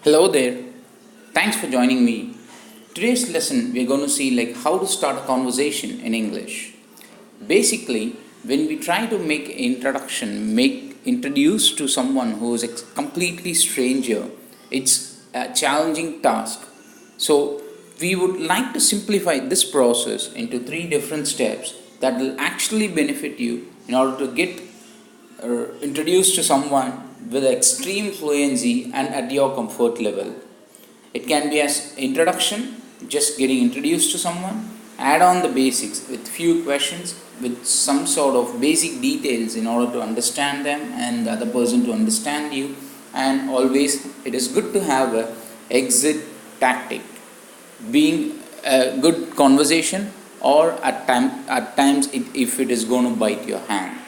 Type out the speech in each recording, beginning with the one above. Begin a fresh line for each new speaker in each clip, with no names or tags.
Hello there. Thanks for joining me. Today's lesson we're going to see how to start a conversation in English. Basically, when we try to make introduction, make introduce to someone who is a completely stranger, it's a challenging task. So, we would like to simplify this process into three different steps that will actually benefit you in order to get introduced to someone with extreme fluency and at your comfort level. It can be as introduction, just getting introduced to someone, add on the basics with few questions with some sort of basic details in order to understand them and the other person to understand you. And always it is good to have a exit tactic, being a good conversation or at times if it is going to bite your hand.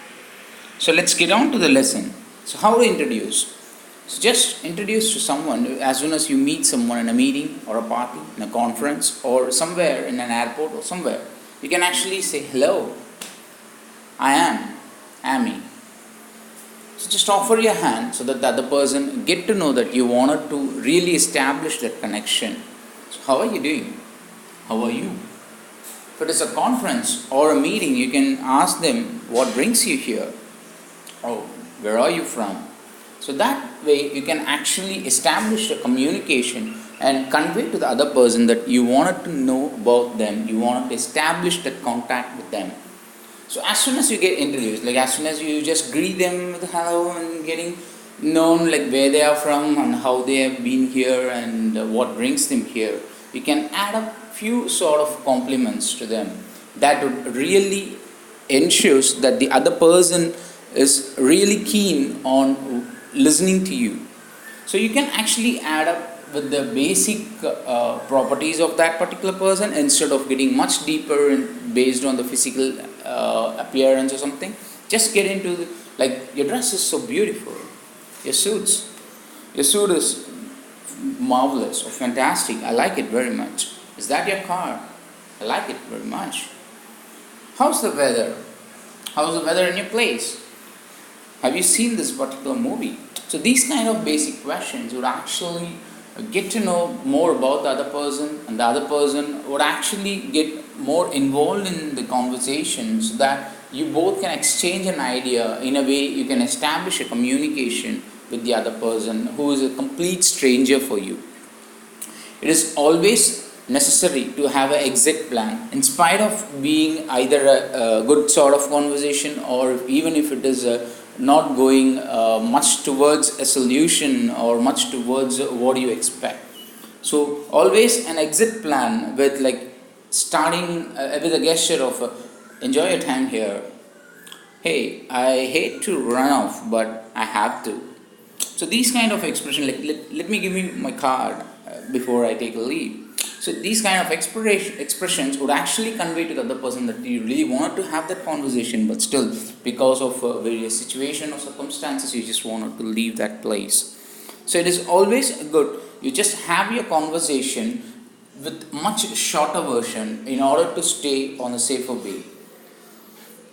So let's get on to the lesson. So how to introduce? So just introduce to someone as soon as you meet someone in a meeting or a party, in a conference or somewhere in an airport or somewhere. You can actually say, hello, I am Amy. So just offer your hand so that the other person get to know that you wanted to really establish that connection. So how are you doing? How are you? If it is a conference or a meeting, you can ask them what brings you here. Oh, where are you from? So that way you can actually establish a communication and convey to the other person that you wanted to know about them, you wanted to establish that contact with them. So as soon as you get introduced, as soon as you just greet them with hello and getting known where they are from and how they have been here and what brings them here, you can add a few sort of compliments to them that would really ensures that the other person is really keen on listening to you. So you can actually add up with the basic properties of that particular person instead of getting much deeper based on the physical appearance or something. Just get into your dress is so beautiful, your suit is marvelous or fantastic, I like it very much. Is that your car? I like it very much. How's the weather in your place? Have you seen this particular movie? So these kind of basic questions would actually get to know more about the other person, and the other person would actually get more involved in the conversation so that you both can exchange an idea. In a way, you can establish a communication with the other person who is a complete stranger for you. It is always necessary to have an exit plan in spite of being either a good sort of conversation or even if it is not going much towards a solution or much towards what you expect. So always an exit plan with starting with a gesture of enjoy your time here. Hey, I hate to run off but I have to. So these kind of expression let me give you my card before I take a leave. So these kind of expressions would actually convey to the other person that you really wanted to have that conversation, but still, because of various situation or circumstances, you just wanted to leave that place. So it is always good. You just have your conversation with much shorter version in order to stay on a safer way.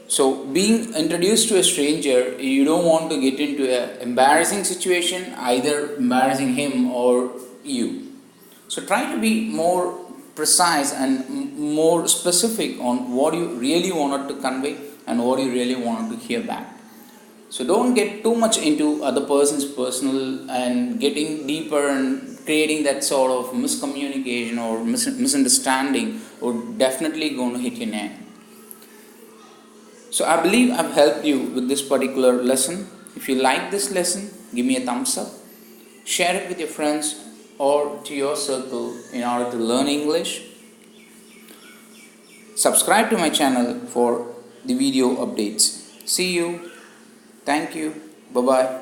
So being introduced to a stranger, you don't want to get into an embarrassing situation, either embarrassing him or you. So try to be more precise and more specific on what you really wanted to convey and what you really wanted to hear back. So don't get too much into other person's personal and getting deeper and creating that sort of miscommunication or misunderstanding would definitely going to hit your neck. So I believe I've helped you with this particular lesson. If you like this lesson, give me a thumbs up. Share it with your friends or to your circle in order to learn English. Subscribe to my channel for the video updates. See you. Thank you. Bye-bye.